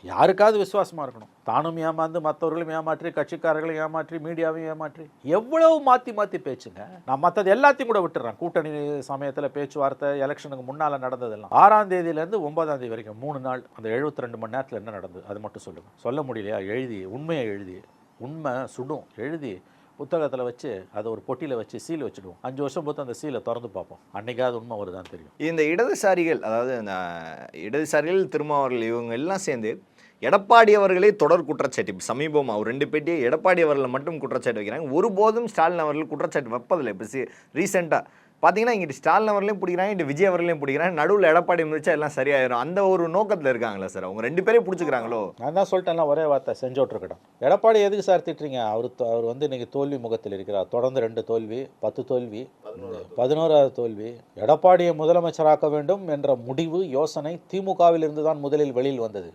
யாருக்காவது விசுவாசமாக இருக்கணும். தானும் ஏமாந்து மற்றவர்களும் ஏமாற்றி கட்சிக்காரர்களும் ஏமாற்றி மீடியாவையும் ஏமாற்றி எவ்வளவு மாற்றி மாற்றி பேச்சுங்க. நான் மற்றது எல்லாத்தையும் கூட விட்டுறேன். கூட்டணி சமயத்தில் பேச்சுவார்த்தை எலெக்ஷனுக்கு முன்னால் நடந்ததெல்லாம் 6ஆம் தேதியிலேருந்து 9ஆம் தேதி வரைக்கும் 3 நாள் அந்த 72 மணி நேரத்தில் என்ன நடந்தது அது மட்டும் சொல்லுங்கள். சொல்ல முடியலையா? எழுதி உண்மையை எழுதி, உண்மை சுடும் எழுதி புத்தகத்தில் வச்சு அதை ஒரு பொட்டியில் வச்சு சீல் வச்சுடுவோம். 5 வருஷம் பொறுத்து அந்த சீலை திறந்து பார்ப்போம். அன்னைக்காவது உண்மை வருதான்னு தெரியும். இந்த இடதுசாரிகள், அதாவது இந்த இடதுசாரிகள் திருமாவர்கள் இவங்க எல்லாம் சேர்ந்து எடப்பாடி அவர்களே தொடர் குற்றச்சாட்டு, இப்போ சமீபமாக ஒரு 2 பேட்டியை எடப்பாடி அவர்களை மட்டும் குற்றச்சாட்டு வைக்கிறாங்க. ஒருபோதும் ஸ்டாலின் அவர்கள் குற்றச்சாட்டு வைப்பதில்லை. இப்போ ரீசெண்டாக பார்த்தீங்கன்னா இங்கிட்டு ஸ்டாலின் அவர்களையும் பிடிக்கிறாங்க, இங்கிட்டு விஜய் அவர்களையும் பிடிக்கிறாங்க, நடுவில் எடப்பாடி முடிச்சா எல்லாம் சரியாயிரும். அந்த ஒரு நோக்கத்தில் இருக்காங்களா சார் அவங்க 2 பேரையும் பிடிச்சிக்கிறாங்களோ? நான் தான் சொல்லிட்டேன்லாம், ஒரே வார்த்தை செஞ்சோட்ருக்கட்டும். எடப்பாடி எதுக்கு சார் திட்டுறீங்க? அவர் வந்து இன்னைக்கு தோல்வி முகத்தில் இருக்கிறார். தொடர்ந்து 2 தோல்வி, 10 தோல்வி, 11வது தோல்வி. எடப்பாடியை முதலமைச்சராக்க வேண்டும் என்ற முடிவு யோசனை திமுகவில் இருந்து தான் முதலில் வெளியில் வந்தது.